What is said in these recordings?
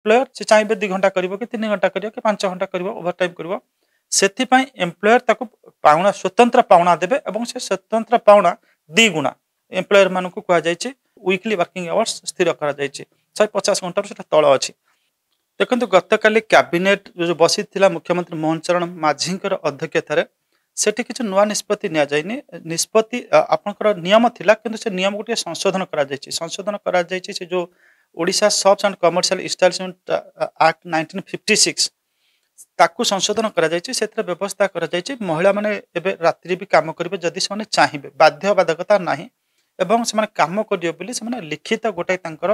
Employer से चाहिए 2 घंटा करिवो कि 3 घंटा करिवो कि 5 घंटा करिवो ओवर टाइम करिवो सेति पई एम्प्लॉयर ताको पाउना स्वतंत्र पाउना देबे एवं से स्वतंत्र पाउना 2 गुना एम्प्लॉयर मानकु कुआ जायछि वीकली वर्किंग आवर्स स्थिर करा जायछि 150 घंटा सेटा तळ अछि। देखंतु गतकाली कैबिनेट जो बसी मुख्यमंत्री मोहन चरण माझी अध्यक्षतार सेठी किसी नुआ निष्पत्ति निया जायनि निष्पत्ति आपनकर नियम थिला किंतु से नियम गोटे संशोधन करा जायछि संशोधन करा जायछि से जो Odisha shops and commercial establishment act 1956 ताकू संशोधन करा जायछि सेत्र व्यवस्था करा जायछि महिला माने एबे रात्रि भी काम करिवे जदि से चाहिए बाध्य बाधकता नाही एवं से काम करियो बोली से लिखित गोटे तांकर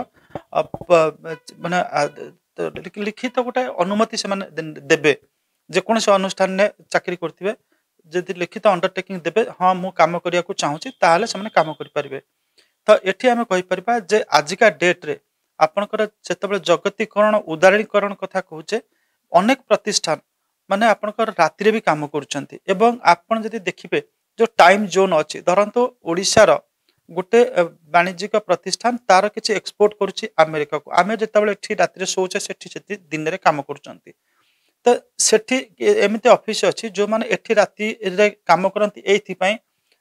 माने लिखित गोटे अनुमति से देबे जेकोसी अनुष्ठान ने चाकरी करथिबे जदि लिखित अंडरटेकिंग देबे हाँ मु काम करिया को चाहूची ताहाले से काम करि परिबे। तो एठी आमे कहि परिबा जे आजिका डेट रे आपनकर जेतेबेले जगतीकरण उदारीकरण कथा कहूचे अनेक प्रतिष्ठान माने आपनकर रात्रि भी काम करूछंती एवं आपन जदि देखिबे जो टाइम जोन अछि धरंतो ओडिसा रो गोटे वाणिज्यिक प्रतिष्ठान तार किसी एक्सपोर्ट करुच्ची अमेरिका को आमे जेतेबेले एठी रात्रि सोचे सेठी दिन रे काम करूछंती तो सेठी एमिते ऑफिस अछि जो माने एठी राति रे काम करंती एथि पई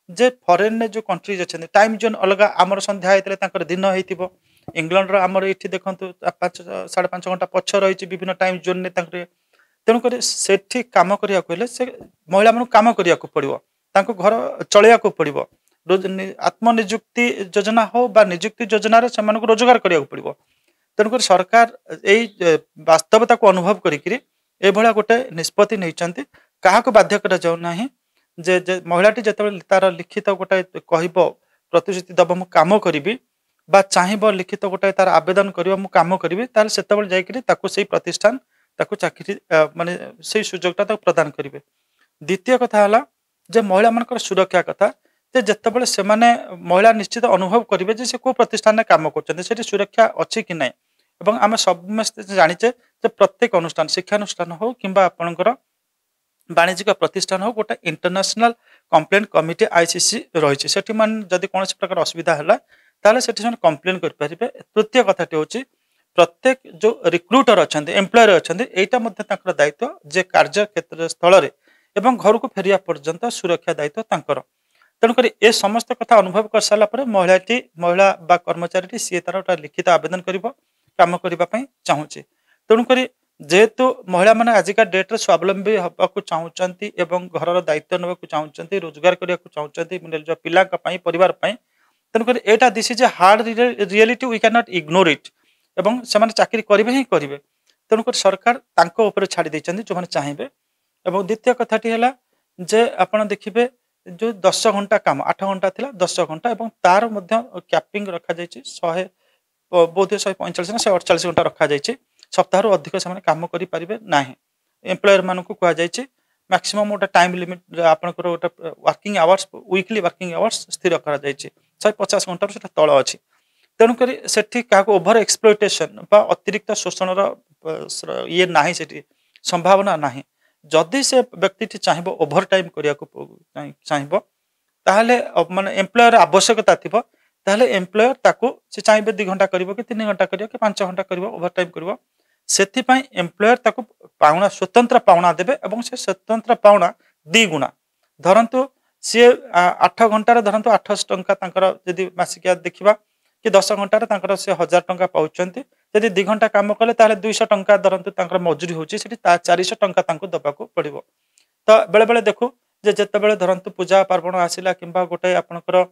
जे फॉरेन ने जो कंट्रीज अछन टाइम जोन अलगा हमर संध्या हेतले तांकर दिन हेतिबो इंग्लैंड रो हमर एठी देखंतु 5 5.5 घंटा पछ रहिछि विभिन्न टाइम जोन ने तांकर तेणु कर सेठी काम करिया कहले से महिला मन काम करिया को पड़िबो तांको घर चलिया को पड़िबो आत्मनियुक्ति योजना हो बा नियुक्ति योजना रे समान को रोजगार करिया को पड़िबो तेणु कर सरकार एई वास्तवता को अनुभव करिकरी ए भला गोटे निष्पत्ति नैचंती काहाको बाध्य करा जाउ नाही जे महिलाटी जेतेबेले तार लिखित गोटे कहइबो प्रतिश्रुति दब मु काम करिवि बा चाहिबो लिखित गोटे तार आवेदन करिवो मु काम करिवि तार सेतेबेले जायकरी ताको सेई प्रतिष्ठान ताको चाकरी माने सेई सुयोगता ताको प्रदान करिवे। द्वितीय कथा हला जे महिला मानकर सुरक्षा कथा जे जेतेबेले से माने महिला निश्चित अनुभव करिवे जे से को प्रतिष्ठान काम करछन्ते सेठी सुरक्षा अछि कि नै एवं आमे समस्त जानिचे जे प्रत्येक अनुष्ठान शिक्षानुष्ठान हो किंबा आपनकर वाणिज्यिक प्रतिष्ठान हो गोटे इंटरनेशनल कंप्लेंट कमिटी आईसीसी रही सेठी मान जदि कौन प्रकार असुविधा है ताले सेठी से कंप्लेन कर परिबे। तृतीय कथाटी होची प्रत्येक जो रिक्रूटर अच्छा एम्प्लॉयर अच्छा यहाँ दायित्व जे कार्य क्षेत्र स्थल एवं घर को फेरिया पर्यंत सुरक्षा दायित्व तांकर तेणुक ए समस्त कथा अनुभव कर सारापर महिला बा कर्मचारी सी तार गोटे लिखित आवेदन काम करने चाहूँगी तेणुक जेहेतु महिला मैंने आजिका डेट्रे स्वावलम्बी हाँ चाहूँगी एवं घर दायित्व ना चाहूँगी रोजगार करने चाहूँगी निज पिला परिवार तेणुक यहाँ this is a hard reality we can not ignore it एवं से चाकरी करेंगे ही करेंगे तेणुक सरकार छाड़ी देते जो मैंने चाहिए। एवं द्वितीय कथाटी है जे आप देखिए जो 10 घंटा काम 8 घंटा थिला 10 घंटा एवं तार कैपिंग रखा जायछि 100 बोध 145 ना 148 घंटा रखा जायछि सप्ताह अधिक से काम करि परिबे नाही एम्प्लॉयर मानकु कहा जायछि मैक्सिमम गोटे टाइम लिमिट आपनकर गोटे working hours weekly working hours स्थिर करा जायछि 150 घंटा सेटा तळ अछि तेणुक सेठी क्या ओभर एक्सप्लोइटेशन बा अतिरिक्त शोषण ये नाही सेठी संभावना नाही जदि से व्यक्ति चाहिए ओभर टाइम करने चाहिए ताहले माने एम्प्लॉयर आवश्यकता थी ताहले एम्प्लॉयर ताको से चाहिए 2 घंटा करिवो कि 3 घंटा करिवो कि 5 घंटा करिवो ओभर टाइम करिवो सेति पई एम्प्लॉयर ताको पाउना स्वतंत्र पाउना देबे एवं से स्वतंत्र पाउना 2 गुना धरंतु सी 8 घंटा धरंतु 800 टंका तांकर जदि मासिकिया देखिबा कि 10 घंटा तांकर से 1000 टंका पाउचंती जदि 2 घंटा काम कले ताहले 200 टंका धरंतु तांकर मजूरी होची सेठी 400 टंका तांको दबाको पड़िबो। तो बेले बेले देखु जे जते बेले धरंतु पूजा पार्वण आसिला किंबा गोटे आपनकर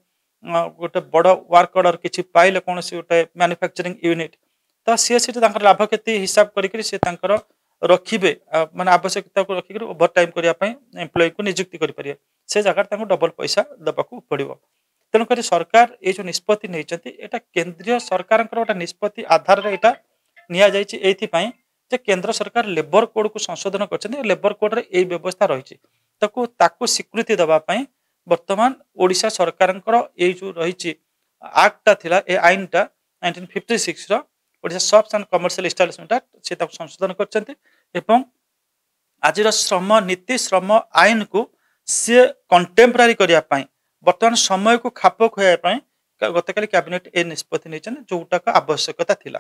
गोटे बड़ वर्क ऑर्डर किछि पाइले कोनसी गोटे मैन्युफैक्चरिंग यूनिट तो सी सेठी तांकर लाभ क्षति हिसाब करिकरी से तांकर रखिबे माने आवश्यकता को रखिकरी ओवर टाइम करिया पई एम्प्लॉय को नियुक्ति करि परिए से जगह तांको डबल पैसा दबाको पड़िबो। तेणुक सरकार ये जो निष्पत्ति नहीं केंद्रीय सरकार गोटे निष्पत्ति आधार में यहाँ निया जायछि एथिपाई जे केंद्र सरकार लेबर कोड को संशोधन कर लेबर कोड रे यही व्यवस्था रही ताकू स्वीकृति दवापाई वर्तमान ओडिशा सरकार ये जो रही आक्टा थिला ए आईनटा 1956 Odisha shops and commercial establishment act से संशोधन कर आज श्रम नीति श्रम आईन को सी कंटेम्परारी करने वर्तमान समय को खाप खुआई गतकाली कैबिनेट ए निष्पत्ति नहीं जोटा आवश्यकता थिला।